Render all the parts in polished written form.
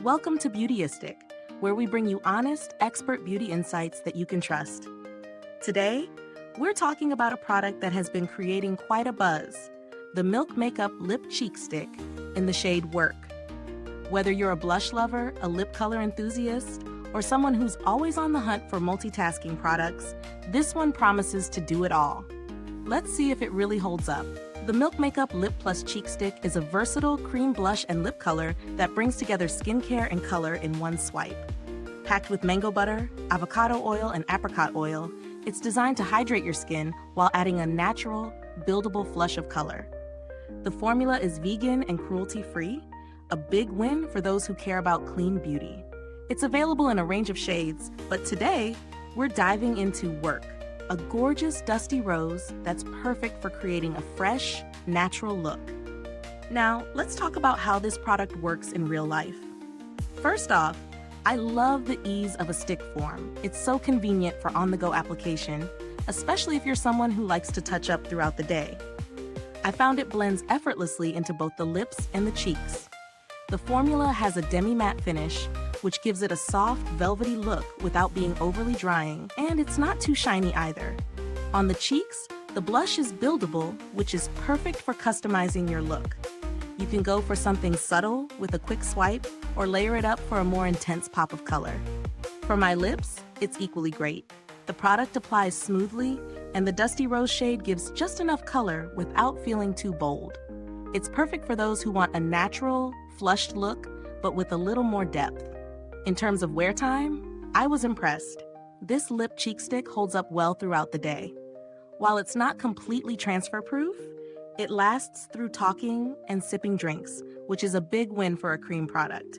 Welcome to Beautyistic, where we bring you honest, expert beauty insights that you can trust. Today, we're talking about a product that has been creating quite a buzz, the Milk Makeup Lip Cheek Stick in the shade Work. Whether you're a blush lover, a lip color enthusiast, or someone who's always on the hunt for multitasking products, this one promises to do it all. Let's see if it really holds up. The Milk Makeup Lip Plus Cheek Stick is a versatile cream blush and lip color that brings together skincare and color in one swipe. Packed with mango butter, avocado oil, and apricot oil, it's designed to hydrate your skin while adding a natural, buildable flush of color. The formula is vegan and cruelty-free, a big win for those who care about clean beauty. It's available in a range of shades, but today, we're diving into Work, a gorgeous dusty rose that's perfect for creating a fresh, natural look. Now, let's talk about how this product works in real life. First off, I love the ease of a stick form. It's so convenient for on-the-go application, especially if you're someone who likes to touch up throughout the day. I found it blends effortlessly into both the lips and the cheeks. The formula has a demi-matte finish, which gives it a soft, velvety look without being overly drying, and it's not too shiny either. On the cheeks, the blush is buildable, which is perfect for customizing your look. You can go for something subtle with a quick swipe, or layer it up for a more intense pop of color. For my lips, it's equally great. The product applies smoothly, and the dusty rose shade gives just enough color without feeling too bold. It's perfect for those who want a natural, flushed look, but with a little more depth. In terms of wear time, I was impressed. This lip cheek stick holds up well throughout the day. While it's not completely transfer-proof, it lasts through talking and sipping drinks, which is a big win for a cream product.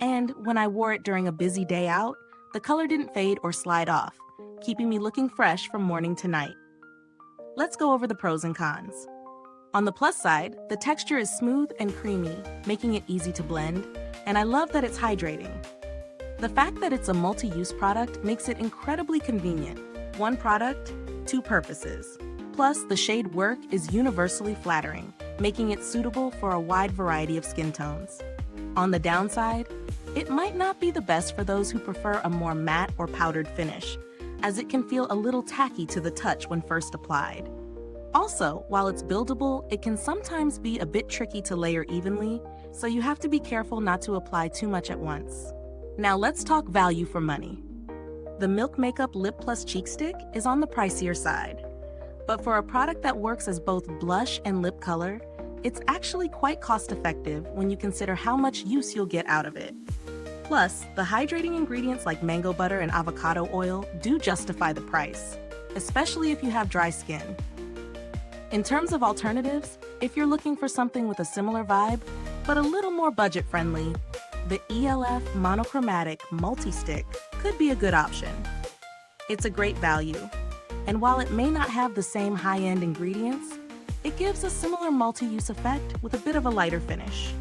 And when I wore it during a busy day out, the color didn't fade or slide off, keeping me looking fresh from morning to night. Let's go over the pros and cons. On the plus side, the texture is smooth and creamy, making it easy to blend, and I love that it's hydrating. The fact that it's a multi-use product makes it incredibly convenient. One product, two purposes. Plus, the shade Work is universally flattering, making it suitable for a wide variety of skin tones. On the downside, it might not be the best for those who prefer a more matte or powdered finish, as it can feel a little tacky to the touch when first applied. Also, while it's buildable, it can sometimes be a bit tricky to layer evenly, so you have to be careful not to apply too much at once. Now let's talk value for money. The Milk Makeup Lip Plus Cheek Stick is on the pricier side. But for a product that works as both blush and lip color, it's actually quite cost-effective when you consider how much use you'll get out of it. Plus, the hydrating ingredients like mango butter and avocado oil do justify the price, especially if you have dry skin. In terms of alternatives, if you're looking for something with a similar vibe, but a little more budget-friendly, the ELF Monochromatic Multi-Stick could be a good option. It's a great value, and while it may not have the same high-end ingredients, it gives a similar multi-use effect with a bit of a lighter finish.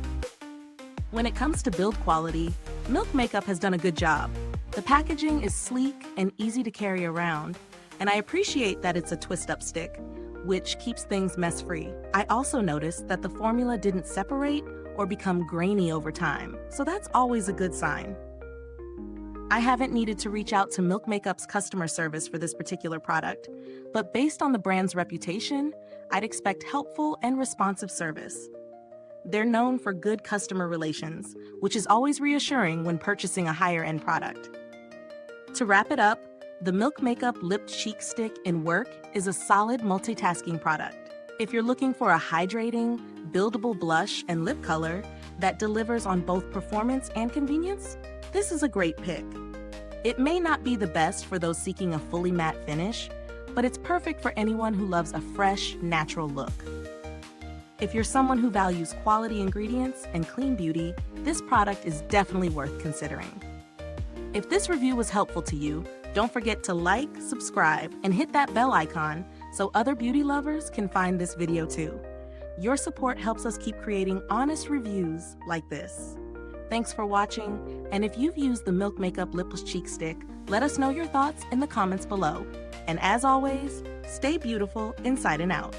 When it comes to build quality, Milk Makeup has done a good job. The packaging is sleek and easy to carry around, and I appreciate that it's a twist-up stick, which keeps things mess-free. I also noticed that the formula didn't separate or become grainy over time, so that's always a good sign. I haven't needed to reach out to Milk Makeup's customer service for this particular product, but based on the brand's reputation, I'd expect helpful and responsive service. They're known for good customer relations, which is always reassuring when purchasing a higher-end product. To wrap it up, the Milk Makeup Lip Cheek Stick in Work is a solid multitasking product. If you're looking for a hydrating, buildable blush and lip color that delivers on both performance and convenience, this is a great pick. It may not be the best for those seeking a fully matte finish, but it's perfect for anyone who loves a fresh, natural look. If you're someone who values quality ingredients and clean beauty, this product is definitely worth considering. If this review was helpful to you, don't forget to like, subscribe, and hit that bell icon so other beauty lovers can find this video too. Your support helps us keep creating honest reviews like this. Thanks for watching, and if you've used the Milk Makeup Lipless Cheek Stick, let us know your thoughts in the comments below. And as always, stay beautiful inside and out.